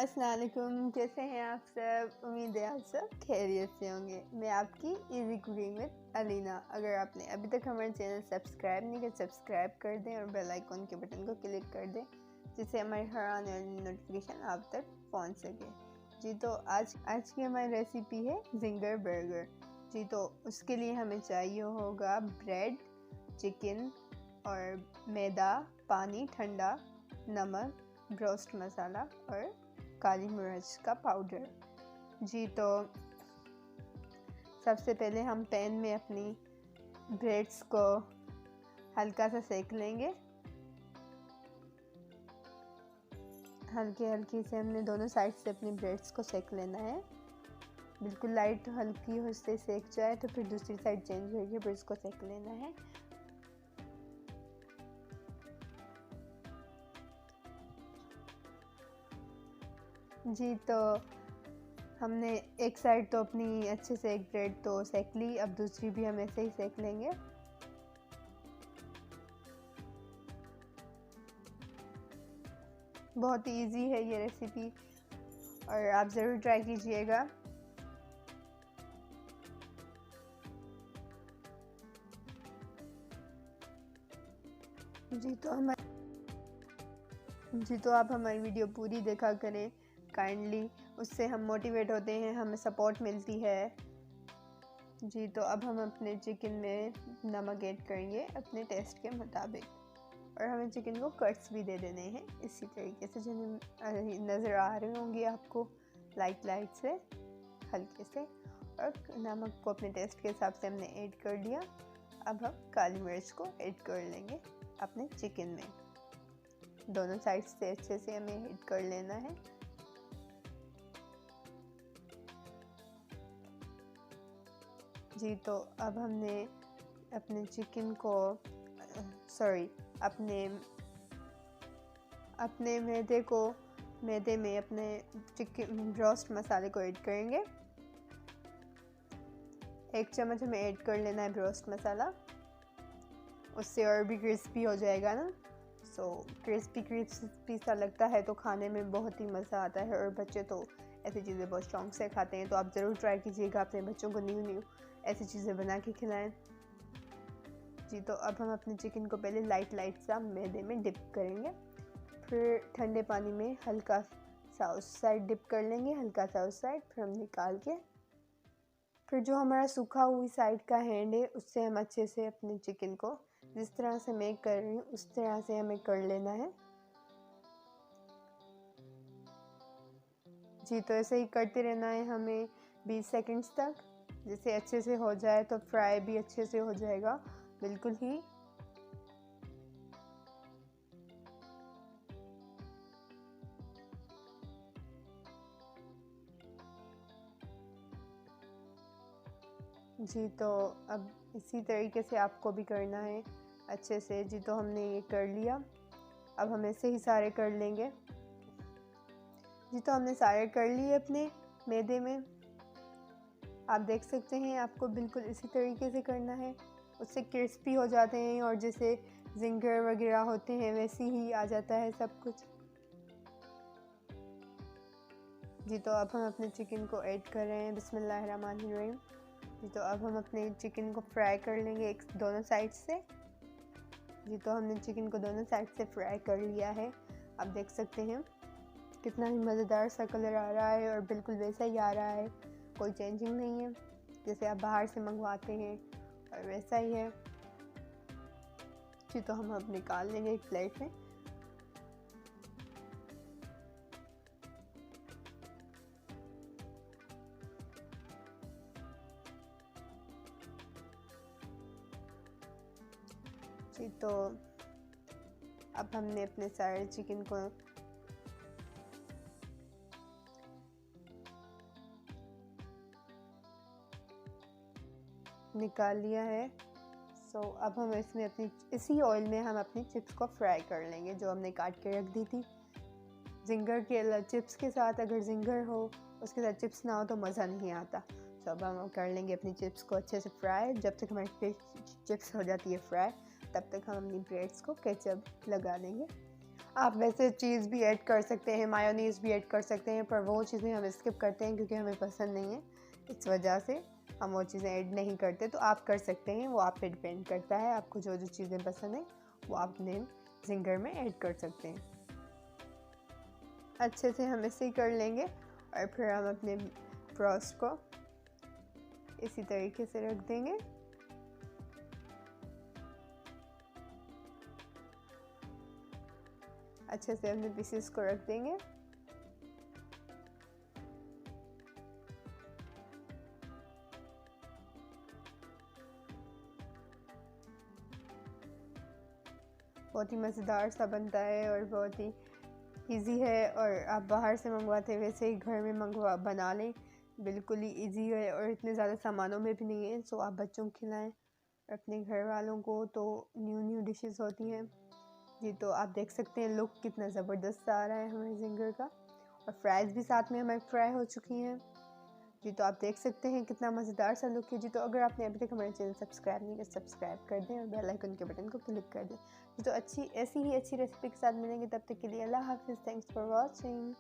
अस्सलाम वालेकुम, कैसे हैं आप सब। उम्मीद है आप सब खैरियत से होंगे। मैं आपकी इजी कुकिंग विद अलीना। अगर आपने अभी तक हमारे चैनल सब्सक्राइब नहीं किया, सब्सक्राइब कर दें और बेल आइकॉन के बटन को क्लिक कर दें, जिससे हमारी हर आने वाली नोटिफिकेशन आप तक पहुंच सके। जी तो आज की हमारी रेसिपी है जिंगर बर्गर। जी तो उसके लिए हमें चाहिए होगा ब्रेड, चिकन और मैदा, पानी ठंडा, नमक, ब्रोस्ट मसाला और काली मिर्च का पाउडर। जी तो सबसे पहले हम पैन में अपनी ब्रेड्स को हल्का सा सेक लेंगे। हल्की से हमने दोनों साइड से अपनी ब्रेड्स को सेक लेना है। बिल्कुल लाइट हल्की हो से सेक जाए तो फिर दूसरी साइड चेंज करके फिर इसको सेक लेना है। जी तो हमने एक साइड तो अपनी अच्छे से एक ब्रेड तो सेक ली, अब दूसरी भी हम ऐसे ही सेक लेंगे। बहुत ही इजी है ये रेसिपी और आप ज़रूर ट्राई कीजिएगा। जी तो आप हमारी वीडियो पूरी देखा करें काइंडली, उससे हम मोटिवेट होते हैं, हमें सपोर्ट मिलती है। जी तो अब हम अपने चिकन में नमक ऐड करेंगे अपने टेस्ट के मुताबिक और हमें चिकन को कट्स भी दे देने हैं इसी तरीके से, जो नज़र आ रहे होंगे आपको लाइट से हल्के से। और नमक को अपने टेस्ट के हिसाब से हमने ऐड कर लिया। अब हम काली मिर्च को ऐड कर लेंगे अपने चिकन में। दोनों साइड से अच्छे से हमें ऐड कर लेना है। जी तो अब हमने अपने चिकन को अपने मैदे में अपने चिकन ब्रोस्ट मसाले को ऐड करेंगे। 1 चम्मच हमें ऐड कर लेना है ब्रोस्ट मसाला, उससे और भी क्रिस्पी हो जाएगा ना। क्रिस्पी सा लगता है तो खाने में बहुत ही मज़ा आता है और बच्चे तो ऐसी चीज़ें बहुत शौक से खाते हैं। तो आप ज़रूर ट्राई कीजिएगा, अपने बच्चों को न्यू ऐसी चीज़ें बना के खिलाएं। जी तो अब हम अपने चिकन को पहले लाइट सा मैदे में डिप करेंगे, फिर ठंडे पानी में हल्का सा उस साइड डिप कर लेंगे, हल्का सा उस साइड, फिर हम निकाल के फिर जो हमारा सूखा हुई साइड का हैंड है उससे हम अच्छे से अपने चिकन को जिस तरह से मैं कर रही हूँ उस तरह से हमें कर लेना है। जी तो ऐसे ही करते रहना है हमें 20 सेकंड्स तक, जिससे अच्छे से हो जाए तो फ्राई भी अच्छे से हो जाएगा बिल्कुल ही। जी तो अब इसी तरीके से आपको भी करना है अच्छे से। जी तो हमने ये कर लिया, अब हम ऐसे ही सारे कर लेंगे। जी तो हमने सारे कर लिए अपने मैदे में। आप देख सकते हैं आपको बिल्कुल इसी तरीके से करना है, उससे क्रिस्पी हो जाते हैं और जैसे जिंगर वगैरह होते हैं वैसे ही आ जाता है सब कुछ। जी तो अब हम अपने चिकन को ऐड कर रहे हैं, बिस्मिल्लाहिर्रहमानिर्रहीम। जी तो अब हम अपने चिकन को फ्राई कर लेंगे दोनों साइड से। जी तो हमने चिकन को दोनों साइड से फ्राई कर लिया है। आप देख सकते हैं कितना ही मज़ेदार सा कलर आ रहा है और बिल्कुल वैसा ही आ रहा है, कोई चेंजिंग नहीं है, जैसे आप बाहर से मंगवाते हैं और वैसा ही है। जी तो हम अब निकाल लेंगे एक प्लेट में। जी तो अब हमने अपने सारे चिकन को निकाल लिया है। अब हम इसमें इसी ऑयल में हम अपनी चिप्स को फ्राई कर लेंगे जो हमने काट के रख दी थी। जिंगर के चिप्स के साथ अगर जिंगर हो उसके साथ चिप्स ना हो तो मज़ा नहीं आता। अब हम कर लेंगे अपनी चिप्स को अच्छे से फ्राई। जब तक हमारी चिप्स हो जाती है फ्राई तब तक हम अपनी ब्रेड्स को केचप लगा लेंगे। आप वैसे चीज़ भी ऐड कर सकते हैं, मायोनीज़ भी ऐड कर सकते हैं, पर वो चीज़ें हम स्किप करते हैं क्योंकि हमें पसंद नहीं है, इस वजह से हम वो चीज़ें ऐड नहीं करते। तो आप कर सकते हैं, वो आप पे डिपेंड करता है, आपको जो जो चीज़ें पसंद हैं वो आप अपने जिंगर में ऐड कर सकते हैं। अच्छे से हम इसे कर लेंगे और फिर हम अपने फ्रॉस्ट को इसी तरीके से रख देंगे। अच्छे से अपने पीसेस को रख देंगे। बहुत ही मज़ेदार सा बनता है और बहुत ही इजी है, और आप बाहर से मंगवाते वैसे ही घर में बना लें, बिल्कुल ही इजी है और इतने ज़्यादा सामानों में भी नहीं है। सो आप बच्चों को खिलाएं अपने घर वालों को, तो न्यू डिशेस होती हैं जी। तो आप देख सकते हैं लुक कितना ज़बरदस्त आ रहा है हमारे जिंगर का, और फ्राइज़ भी साथ में हमारी फ्राई हो चुकी हैं जी। तो आप देख सकते हैं कितना मज़ेदार सा लुक है जी। तो अगर आपने अभी तक हमारे चैनल सब्सक्राइब नहीं किया, सब्सक्राइब कर दें और बेल आइकन के बटन को क्लिक कर दें जी। तो ऐसी ही अच्छी रेसिपी के साथ मिलेंगे, तब तक के लिए अल्लाह हाफिज़। Thanks for watching.